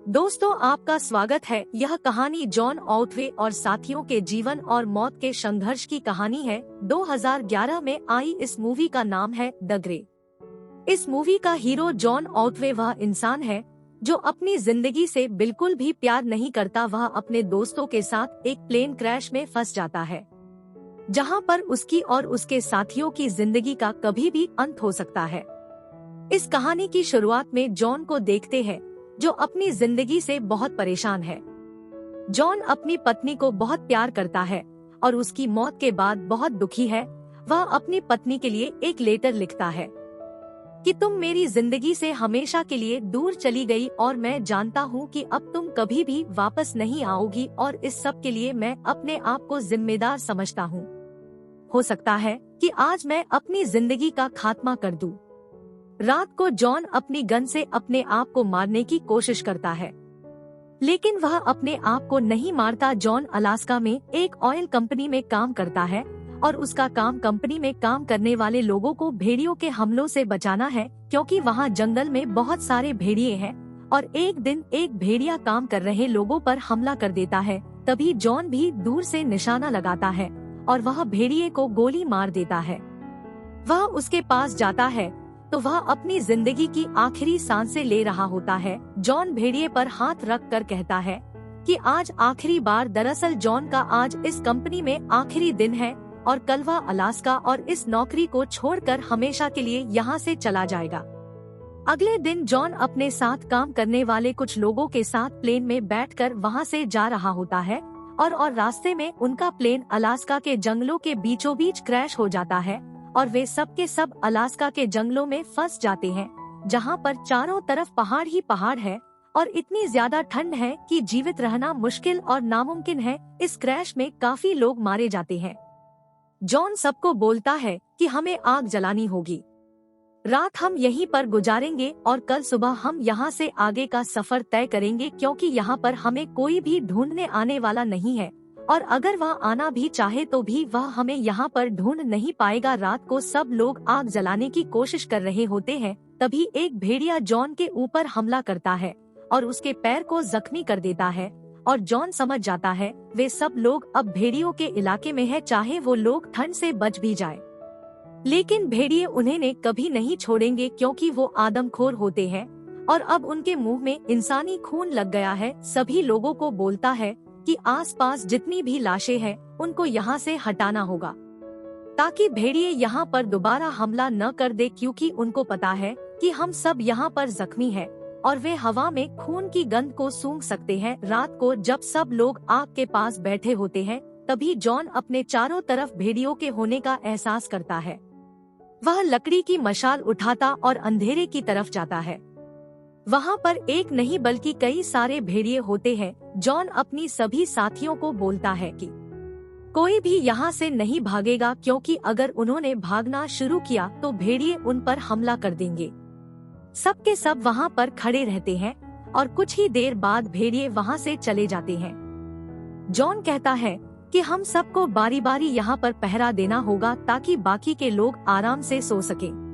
दोस्तों, आपका स्वागत है। यह कहानी जॉन ऑटवे और साथियों के जीवन और मौत के संघर्ष की कहानी है। 2011 में आई इस मूवी का नाम है द ग्रे। इस मूवी का हीरो जॉन ऑटवे वह इंसान है जो अपनी जिंदगी से बिल्कुल भी प्यार नहीं करता। वह अपने दोस्तों के साथ एक प्लेन क्रैश में फंस जाता है, जहां पर उसकी और उसके साथियों की जिंदगी का कभी भी अंत हो सकता है। इस कहानी की शुरुआत में जॉन को देखते हैं जो अपनी जिंदगी से बहुत परेशान है। जॉन अपनी पत्नी को बहुत प्यार करता है और उसकी मौत के बाद बहुत दुखी है। वह अपनी पत्नी के लिए एक लेटर लिखता है कि तुम मेरी जिंदगी से हमेशा के लिए दूर चली गई और मैं जानता हूँ कि अब तुम कभी भी वापस नहीं आओगी और इस सब के लिए मैं अपने आप को जिम्मेदार समझता हूँ। हो सकता है कि आज मैं अपनी जिंदगी का खात्मा कर दूं। रात को जॉन अपनी गन से अपने आप को मारने की कोशिश करता है, लेकिन वह अपने आप को नहीं मारता। जॉन अलास्का में एक ऑयल कंपनी में काम करता है और उसका काम कंपनी में काम करने वाले लोगों को भेड़ियों के हमलों से बचाना है, क्योंकि वहाँ जंगल में बहुत सारे भेड़िए हैं। और एक दिन एक भेड़िया काम कर रहे लोगों पर हमला कर देता है। तभी जॉन भी दूर से निशाना लगाता है और वह भेड़िए को गोली मार देता है। वह उसके पास जाता है तो वह अपनी जिंदगी की आखिरी सांसें ले रहा होता है। जॉन भेड़िए पर हाथ रख कर कहता है कि आज आखिरी बार। दरअसल जॉन का आज इस कंपनी में आखिरी दिन है और कल वह अलास्का और इस नौकरी को छोड़कर हमेशा के लिए यहाँ से चला जाएगा। अगले दिन जॉन अपने साथ काम करने वाले कुछ लोगों के साथ प्लेन में बैठकर वहाँ से जा रहा होता है और रास्ते में उनका प्लेन अलास्का के जंगलों के बीचों बीच क्रैश हो जाता है और वे सब के सब अलास्का के जंगलों में फंस जाते हैं, जहां पर चारों तरफ पहाड़ ही पहाड़ है और इतनी ज्यादा ठंड है कि जीवित रहना मुश्किल और नामुमकिन है। इस क्रैश में काफी लोग मारे जाते हैं। जॉन सबको बोलता है कि हमें आग जलानी होगी, रात हम यहीं पर गुजारेंगे और कल सुबह हम यहाँ से आगे का सफर तय करेंगे, क्योंकि यहाँ पर हमें कोई भी ढूंढने आने वाला नहीं है और अगर वह आना भी चाहे तो भी वह हमें यहाँ पर ढूंढ नहीं पाएगा। रात को सब लोग आग जलाने की कोशिश कर रहे होते हैं। तभी एक भेड़िया जॉन के ऊपर हमला करता है और उसके पैर को जख्मी कर देता है और जॉन समझ जाता है वे सब लोग अब भेड़ियों के इलाके में है, चाहे वो लोग ठंड से बच भी जाए। लेकिन भेड़िए उन्हें कभी नहीं छोड़ेंगे, क्योंकि वो आदमखोर होते हैं और अब उनके मुंह में इंसानी खून लग गया है। सभी लोगों को बोलता है कि आसपास जितनी भी लाशें हैं उनको यहाँ से हटाना होगा, ताकि भेड़िए यहाँ पर दोबारा हमला न कर दे, क्योंकि उनको पता है कि हम सब यहाँ पर जख्मी हैं और वे हवा में खून की गंध को सूंघ सकते हैं। रात को जब सब लोग आग के पास बैठे होते हैं, तभी जॉन अपने चारों तरफ भेड़ियों के होने का एहसास करता है। वह लकड़ी की मशाल उठाता और अंधेरे की तरफ जाता है। वहाँ पर एक नहीं बल्कि कई सारे भेड़िए होते हैं। जॉन अपनी सभी साथियों को बोलता है कि कोई भी यहाँ से नहीं भागेगा, क्योंकि अगर उन्होंने भागना शुरू किया तो भेड़िए उन पर हमला कर देंगे। सब के सब वहाँ पर खड़े रहते हैं और कुछ ही देर बाद भेड़िए वहाँ से चले जाते हैं। जॉन कहता है कि हम सबको बारी बारी यहाँ पर पहरा देना होगा, ताकि बाकी के लोग आराम से सो सकें।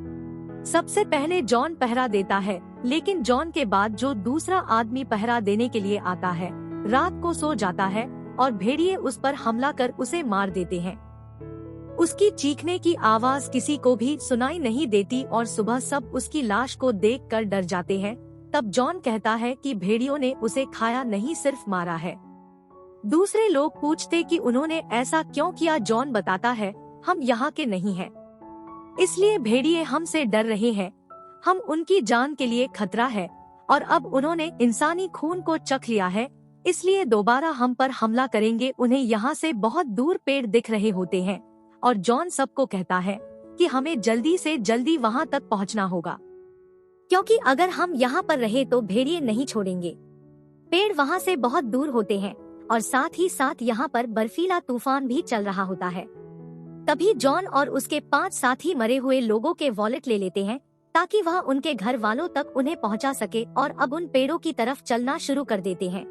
सबसे पहले जॉन पहरा देता है, लेकिन जॉन के बाद जो दूसरा आदमी पहरा देने के लिए आता है रात को सो जाता है और भेड़िए उस पर हमला कर उसे मार देते हैं। उसकी चीखने की आवाज किसी को भी सुनाई नहीं देती और सुबह सब उसकी लाश को देखकर डर जाते हैं। तब जॉन कहता है कि भेड़ियों ने उसे खाया नहीं, सिर्फ मारा है। दूसरे लोग पूछते कि उन्होंने ऐसा क्यों किया। जॉन बताता है, हम यहाँ के नहीं हैं, इसलिए भेड़िए हमसे डर रहे हैं, हम उनकी जान के लिए खतरा है और अब उन्होंने इंसानी खून को चख लिया है, इसलिए दोबारा हम पर हमला करेंगे। उन्हें यहाँ से बहुत दूर पेड़ दिख रहे होते हैं और जॉन सबको कहता है कि हमें जल्दी से जल्दी वहाँ तक पहुँचना होगा, क्योंकि अगर हम यहाँ पर रहे तो भेड़िए नहीं छोड़ेंगे। पेड़ वहाँ से बहुत दूर होते हैं और साथ ही साथ यहाँ पर बर्फीला तूफान भी चल रहा होता है। तभी जॉन और उसके 5 साथी मरे हुए लोगों के वॉलेट ले लेते हैं, ताकि वह उनके घर वालों तक उन्हें पहुंचा सके, और अब उन पेड़ों की तरफ चलना शुरू कर देते हैं।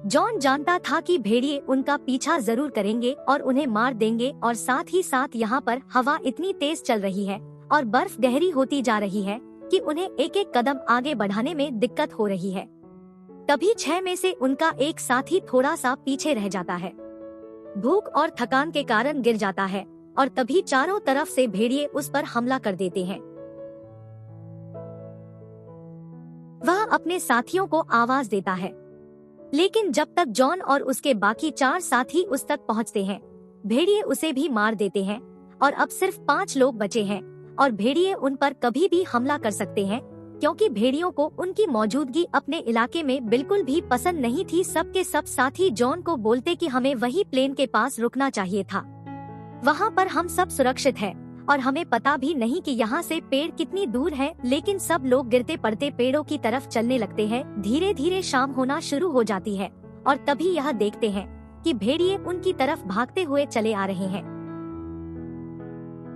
जॉन जानता था कि भेड़िए उनका पीछा जरूर करेंगे और उन्हें मार देंगे, और साथ ही साथ यहाँ पर हवा इतनी तेज चल रही है और बर्फ गहरी होती जा रही है कि उन्हें एक एक कदम आगे बढ़ाने में दिक्कत हो रही है। तभी 6 में से उनका एक साथी थोड़ा सा पीछे रह जाता है। भूख और थकान के कारण गिर जाता है और तभी चारों तरफ से भेड़िए उस पर हमला कर देते हैं। वह अपने साथियों को आवाज देता है, लेकिन जब तक जॉन और उसके बाकी 4 साथी उस तक पहुंचते हैं, भेड़िए उसे भी मार देते हैं और अब सिर्फ 5 लोग बचे हैं और भेड़िए उन पर कभी भी हमला कर सकते हैं, क्योंकि भेड़ियों को उनकी मौजूदगी अपने इलाके में बिल्कुल भी पसंद नहीं थी। सब के सब साथी जॉन को बोलते कि हमें वही प्लेन के पास रुकना चाहिए था, वहाँ पर हम सब सुरक्षित हैं और हमें पता भी नहीं कि यहाँ से पेड़ कितनी दूर है। लेकिन सब लोग गिरते पड़ते पेड़ों की तरफ चलने लगते हैं। धीरे धीरे शाम होना शुरू हो जाती है और तभी यह देखते हैं कि भेड़िए उनकी तरफ भागते हुए चले आ रहे हैं।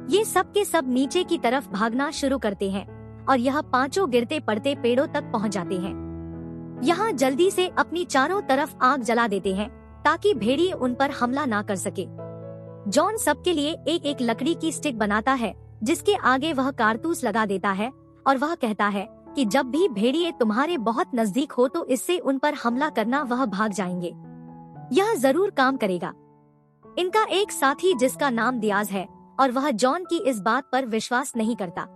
ये सब के सब नीचे की तरफ भागना शुरू करते हैं और यह पांचों गिरते पड़ते पेड़ों तक पहुंच जाते हैं। यहाँ जल्दी से अपनी चारों तरफ आग जला देते हैं ताकि भेड़िए उन पर हमला ना कर सके। जॉन सबके लिए एक एक लकड़ी की स्टिक बनाता है, जिसके आगे वह कारतूस लगा देता है और वह कहता है कि जब भी भेड़िए तुम्हारे बहुत नजदीक हो तो इससे उन पर हमला करना, वह भाग जाएंगे। यह जरूर काम करेगा। इनका एक साथी जिसका नाम दियाज है और वह जॉन की इस बात पर विश्वास नहीं करता।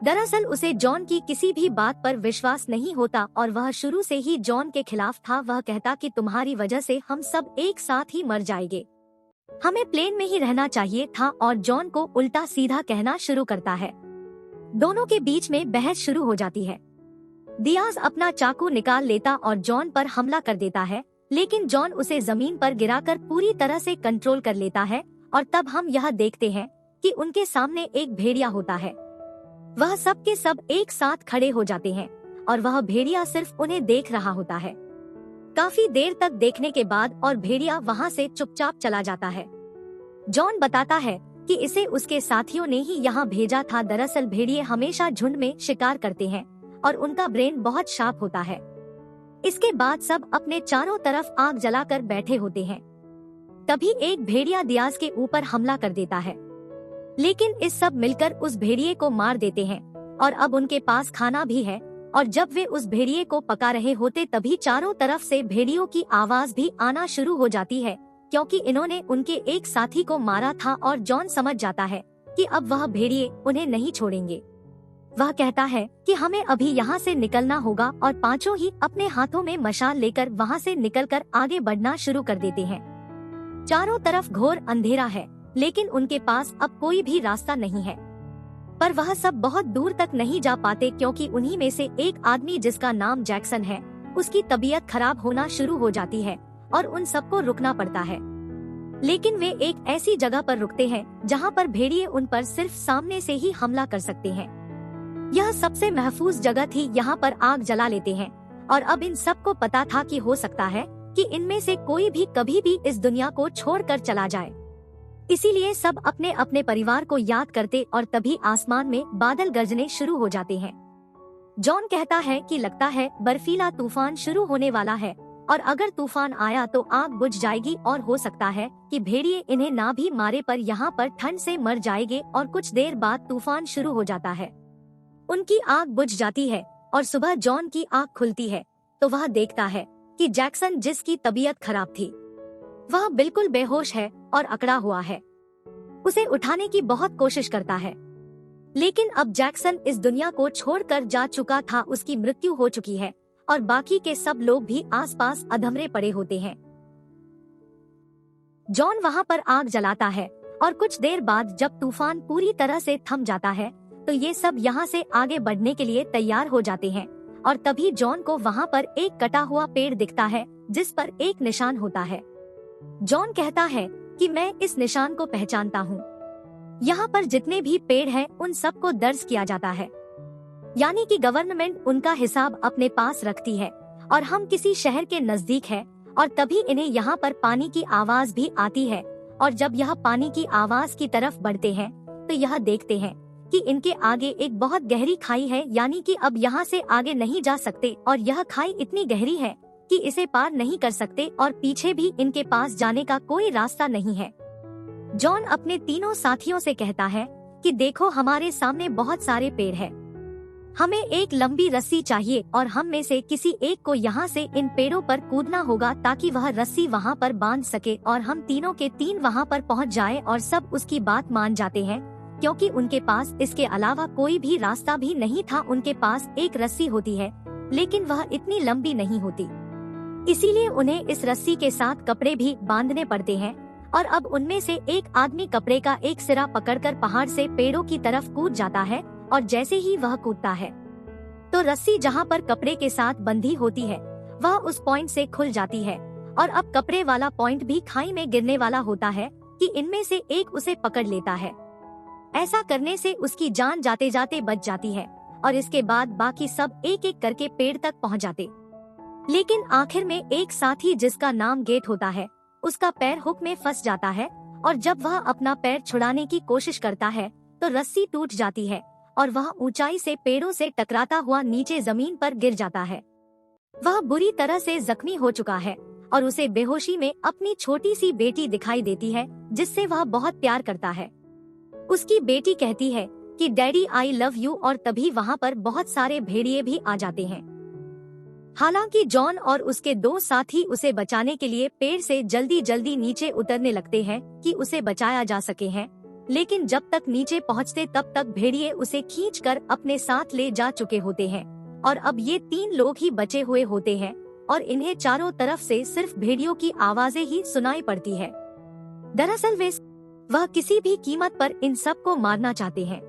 दरअसल उसे जॉन की किसी भी बात पर विश्वास नहीं होता और वह शुरू से ही जॉन के खिलाफ था। वह कहता कि तुम्हारी वजह से हम सब एक साथ ही मर जाएंगे, हमें प्लेन में ही रहना चाहिए था, और जॉन को उल्टा सीधा कहना शुरू करता है। दोनों के बीच में बहस शुरू हो जाती है। दियाज अपना चाकू निकाल लेता और जॉन पर हमला कर देता है, लेकिन जॉन उसे जमीन पर गिराकर पूरी तरह से कंट्रोल कर लेता है और तब हम यह देखते हैं कि उनके सामने एक भेड़िया होता है। वह सब के सब एक साथ खड़े हो जाते हैं और वह भेड़िया सिर्फ उन्हें देख रहा होता है। काफी देर तक देखने के बाद और भेड़िया वहाँ से चुपचाप चला जाता है। जॉन बताता है कि इसे उसके साथियों ने ही यहाँ भेजा था। दरअसल भेड़िए हमेशा झुंड में शिकार करते हैं और उनका ब्रेन बहुत शार्प होता है। इसके बाद सब अपने चारों तरफ आग जलाकर बैठे होते हैं। तभी एक भेड़िया दियाज के ऊपर हमला कर देता है, लेकिन इस सब मिलकर उस भेड़िए को मार देते हैं और अब उनके पास खाना भी है। और जब वे उस भेड़िए को पका रहे होते तभी चारों तरफ से भेड़ियों की आवाज भी आना शुरू हो जाती है, क्योंकि इन्होंने उनके एक साथी को मारा था और जॉन समझ जाता है कि अब वह भेड़िए उन्हें नहीं छोड़ेंगे। वह कहता है कि हमें अभी यहाँ से निकलना होगा और पांचों ही अपने हाथों में मशाल लेकर वहाँ से निकलकर आगे बढ़ना शुरू कर देते हैं। चारों तरफ घोर अंधेरा है, लेकिन उनके पास अब कोई भी रास्ता नहीं है। पर वह सब बहुत दूर तक नहीं जा पाते, क्योंकि उन्हीं में से एक आदमी जिसका नाम जैक्सन है, उसकी तबीयत खराब होना शुरू हो जाती है और उन सबको रुकना पड़ता है। लेकिन वे एक ऐसी जगह पर रुकते हैं जहां पर भेड़िए उन पर सिर्फ सामने से ही हमला कर सकते हैं। यह सबसे महफूज जगह थी। यहाँ पर आग जला लेते हैं और अब इन सबको पता था कि हो सकता है कि इनमें से कोई भी कभी भी इस दुनिया को छोड़कर चला जाए। इसीलिए सब अपने अपने परिवार को याद करते और तभी आसमान में बादल गरजने शुरू हो जाते हैं। जॉन कहता है कि लगता है बर्फीला तूफान शुरू होने वाला है और अगर तूफान आया तो आग बुझ जाएगी और हो सकता है कि भेड़िए इन्हें ना भी मारे पर यहाँ पर ठंड से मर जाएंगे। और कुछ देर बाद तूफान शुरू हो जाता है। उनकी आग बुझ जाती है और सुबह जॉन की आँख खुलती है तो वह देखता है कि जैक्सन, जिसकी तबीयत खराब थी, वह बिल्कुल बेहोश है और अकड़ा हुआ है। उसे उठाने की बहुत कोशिश करता है, लेकिन अब जैक्सन इस दुनिया को छोड़कर जा चुका था। उसकी मृत्यु हो चुकी है और बाकी के सब लोग भी आसपास अधमरे पड़े होते हैं। जॉन वहाँ पर आग जलाता है और कुछ देर बाद जब तूफान पूरी तरह से थम जाता है तो ये सब यहाँ से आगे बढ़ने के लिए तैयार हो जाते हैं। और तभी जॉन को वहाँ पर एक कटा हुआ पेड़ दिखता है जिस पर एक निशान होता है। जॉन कहता है कि मैं इस निशान को पहचानता हूँ। यहाँ पर जितने भी पेड़ हैं उन सबको दर्ज किया जाता है, यानी कि गवर्नमेंट उनका हिसाब अपने पास रखती है और हम किसी शहर के नजदीक है। और तभी इन्हें यहाँ पर पानी की आवाज भी आती है और जब यह पानी की आवाज की तरफ बढ़ते हैं तो यह देखते हैं कि इनके आगे एक बहुत गहरी खाई है, यानी कि अब यहाँ से आगे नहीं जा सकते और यह खाई इतनी गहरी है कि इसे पार नहीं कर सकते और पीछे भी इनके पास जाने का कोई रास्ता नहीं है। जॉन अपने तीनों साथियों से कहता है कि देखो, हमारे सामने बहुत सारे पेड़ हैं, हमें एक लंबी रस्सी चाहिए और हम में से किसी एक को यहाँ से इन पेड़ों पर कूदना होगा ताकि वह रस्सी वहाँ पर बांध सके और हम तीनों के तीन वहाँ पर पहुँच जाए और सब उसकी बात मान जाते हैं, क्योंकि उनके पास इसके अलावा कोई भी रास्ता भी नहीं था। उनके पास एक रस्सी होती है, लेकिन वह इतनी लंबी नहीं होती, इसीलिए उन्हें इस रस्सी के साथ कपड़े भी बांधने पड़ते हैं। और अब उनमें से एक आदमी कपड़े का एक सिरा पकड़कर पहाड़ से पेड़ों की तरफ कूद जाता है, और जैसे ही वह कूदता है तो रस्सी जहाँ पर कपड़े के साथ बंधी होती है वह उस पॉइंट से खुल जाती है, और अब कपड़े वाला पॉइंट भी खाई में गिरने वाला होता है कि इनमें से एक उसे पकड़ लेता है। ऐसा करने से उसकी जान जाते जाते बच जाती है, और इसके बाद बाकी सब एक एक करके पेड़ तक पहुँच जाते। लेकिन आखिर में एक साथी, जिसका नाम गेट होता है, उसका पैर हुक में फंस जाता है, और जब वह अपना पैर छुड़ाने की कोशिश करता है तो रस्सी टूट जाती है और वह ऊंचाई से पेड़ों से टकराता हुआ नीचे जमीन पर गिर जाता है। वह बुरी तरह से जख्मी हो चुका है और उसे बेहोशी में अपनी छोटी सी बेटी दिखाई देती है, जिससे वह बहुत प्यार करता है। उसकी बेटी कहती है कि डैडी आई लव यू, और तभी वहाँ पर बहुत सारे भेड़िए भी आ जाते हैं। हालांकि जॉन और उसके दो साथी उसे बचाने के लिए पेड़ से जल्दी जल्दी नीचे उतरने लगते हैं कि उसे बचाया जा सके हैं, लेकिन जब तक नीचे पहुंचते तब तक भेड़िए उसे खींचकर अपने साथ ले जा चुके होते हैं, और अब ये तीन लोग ही बचे हुए होते हैं और इन्हें चारों तरफ से सिर्फ भेड़ियों की आवाजें ही सुनाई पड़ती है। दरअसल वह किसी भी कीमत पर इन सब को मारना चाहते हैं।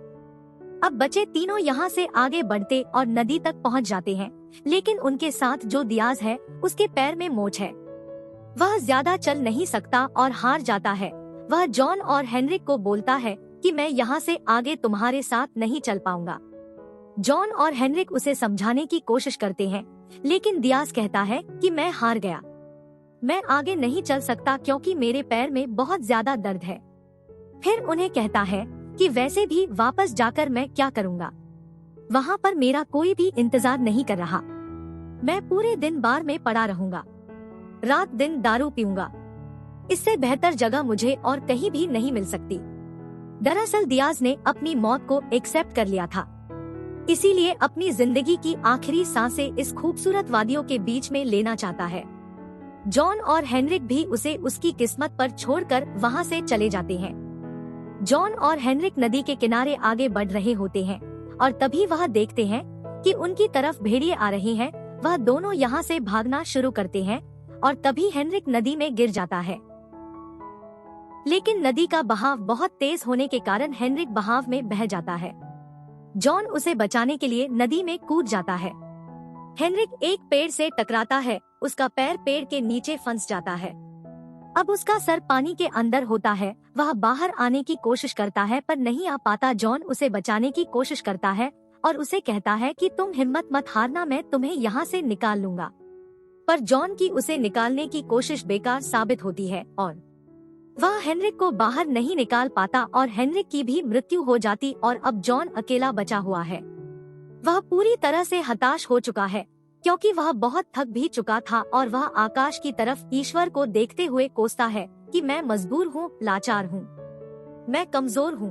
अब बचे तीनों यहाँ से आगे बढ़ते और नदी तक पहुँच जाते हैं, लेकिन उनके साथ जो दियाज है उसके पैर में मोच है। वह ज्यादा चल नहीं सकता और हार जाता है। वह जॉन और हेनरिक को बोलता है कि मैं यहाँ से आगे तुम्हारे साथ नहीं चल पाऊंगा। जॉन और हेनरिक उसे समझाने की कोशिश करते हैं, लेकिन दियाज कहता है कि मैं हार गया, मैं आगे नहीं चल सकता क्योंकि मेरे पैर में बहुत ज्यादा दर्द है। फिर उन्हें कहता है कि वैसे भी वापस जाकर मैं क्या करूँगा, वहाँ पर मेरा कोई भी इंतजार नहीं कर रहा। मैं पूरे दिन बार में पड़ा रहूंगा, रात दिन दारू पीऊंगा, इससे बेहतर जगह मुझे और कहीं भी नहीं मिल सकती। दरअसल दियाज ने अपनी मौत को एक्सेप्ट कर लिया था, इसीलिए अपनी जिंदगी की आखिरी सांसें इस खूबसूरत वादियों के बीच में लेना चाहता है। जॉन और हेनरिक भी उसे उसकी किस्मत पर छोड़कर वहाँ से चले जाते हैं। जॉन और हेनरिक नदी के किनारे आगे बढ़ रहे होते हैं और तभी वह देखते हैं कि उनकी तरफ भेड़िए आ रहे हैं। वह दोनों यहाँ से भागना शुरू करते हैं और तभी हेनरिक नदी में गिर जाता है, लेकिन नदी का बहाव बहुत तेज होने के कारण हेनरिक बहाव में बह जाता है। जॉन उसे बचाने के लिए नदी में कूद जाता है। हेनरिक एक पेड़ से टकराता है, उसका पैर पेड़ के नीचे फंस जाता है। अब उसका सर पानी के अंदर होता है। वह बाहर आने की कोशिश करता है पर नहीं आ पाता। जॉन उसे बचाने की कोशिश करता है और उसे कहता है कि तुम हिम्मत मत हारना, मैं तुम्हें यहाँ से निकाल लूंगा। पर जॉन की उसे निकालने की कोशिश बेकार साबित होती है और वह हेनरिक को बाहर नहीं निकाल पाता और हेनरिक की भी मृत्यु हो जाती और अब जॉन अकेला बचा हुआ है। वह पूरी तरह से हताश हो चुका है क्योंकि वह बहुत थक भी चुका था और वह आकाश की तरफ ईश्वर को देखते हुए कोसता है कि मैं मजबूर हूँ, लाचार हूँ, मैं कमजोर हूँ,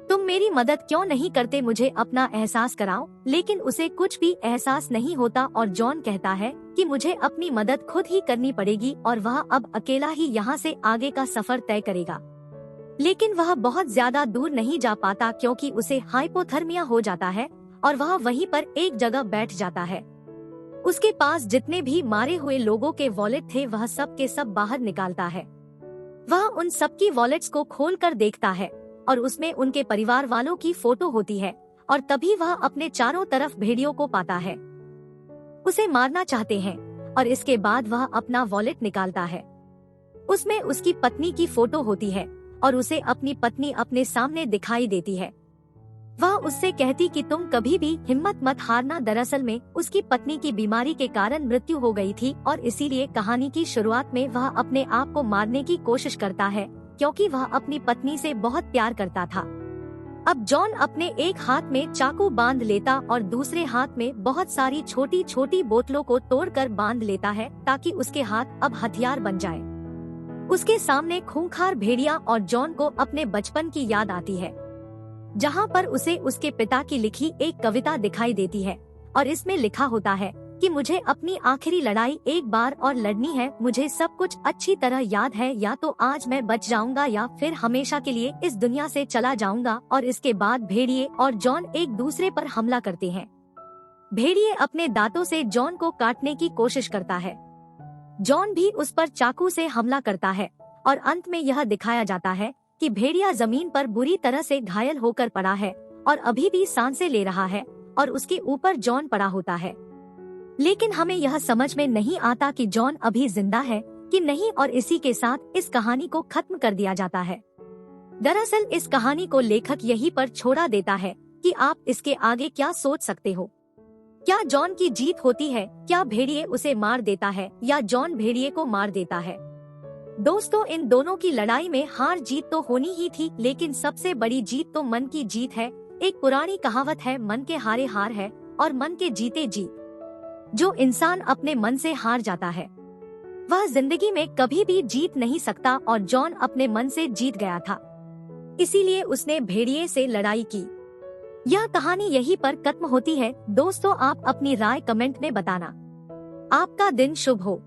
तुम मेरी मदद क्यों नहीं करते, मुझे अपना एहसास कराओ। लेकिन उसे कुछ भी एहसास नहीं होता और जॉन कहता है कि मुझे अपनी मदद खुद ही करनी पड़ेगी और वह अब अकेला ही यहाँ से आगे का सफर तय करेगा। लेकिन वह बहुत ज्यादा दूर नहीं जा पाता क्योंकि उसे हाइपोथर्मिया हो जाता है और वह वहीं पर एक जगह बैठ जाता है। उसके पास जितने भी मारे हुए लोगों के वॉलेट थे वह सब के सब बाहर निकालता है। वह उन सबकी वॉलेट्स को खोलकर देखता है और उसमें उनके परिवार वालों की फोटो होती है और तभी वह अपने चारों तरफ भेड़ियों को पाता है। उसे मारना चाहते हैं और इसके बाद वह अपना वॉलेट निकालता है। उसमें उसकी पत्नी की फोटो होती है और उसे अपनी पत्नी अपने सामने दिखाई देती है। वह उससे कहती कि तुम कभी भी हिम्मत मत हारना। दरअसल में उसकी पत्नी की बीमारी के कारण मृत्यु हो गई थी और इसीलिए कहानी की शुरुआत में वह अपने आप को मारने की कोशिश करता है क्योंकि वह अपनी पत्नी से बहुत प्यार करता था। अब जॉन अपने एक हाथ में चाकू बांध लेता और दूसरे हाथ में बहुत सारी छोटी छोटी बोतलों को तोड़कर बांध लेता है ताकि उसके हाथ अब हथियार बन जाए। उसके सामने खूंखार भेड़िया और जॉन को अपने बचपन की याद आती है। जहाँ पर उसे उसके पिता की लिखी एक कविता दिखाई देती है और इसमें लिखा होता है कि मुझे अपनी आखिरी लड़ाई एक बार और लड़नी है, मुझे सब कुछ अच्छी तरह याद है, या तो आज मैं बच जाऊंगा या फिर हमेशा के लिए इस दुनिया से चला जाऊंगा। और इसके बाद भेड़िए और जॉन एक दूसरे पर हमला करते हैं। भेड़िए अपने दांतों से जॉन को काटने की कोशिश करता है, जॉन भी उस पर चाकू से हमला करता है और अंत में यह दिखाया जाता है कि भेड़िया जमीन पर बुरी तरह से घायल होकर पड़ा है और अभी भी सांसें ले रहा है और उसके ऊपर जॉन पड़ा होता है। लेकिन हमें यह समझ में नहीं आता कि जॉन अभी जिंदा है कि नहीं, और इसी के साथ इस कहानी को खत्म कर दिया जाता है। दरअसल इस कहानी को लेखक यहीं पर छोड़ा देता है कि आप इसके आगे क्या सोच सकते हो। क्या जॉन की जीत होती है? क्या भेड़िए उसे मार देता है या जॉन भेड़िए को मार देता है? दोस्तों, इन दोनों की लड़ाई में हार जीत तो होनी ही थी, लेकिन सबसे बड़ी जीत तो मन की जीत है। एक पुरानी कहावत है, मन के हारे हार है और मन के जीते जीत। जो इंसान अपने मन से हार जाता है वह जिंदगी में कभी भी जीत नहीं सकता, और जॉन अपने मन से जीत गया था, इसीलिए उसने भेड़िए से लड़ाई की। यह कहानी यहीं पर खत्म होती है। दोस्तों, आप अपनी राय कमेंट में बताना। आपका दिन शुभ हो।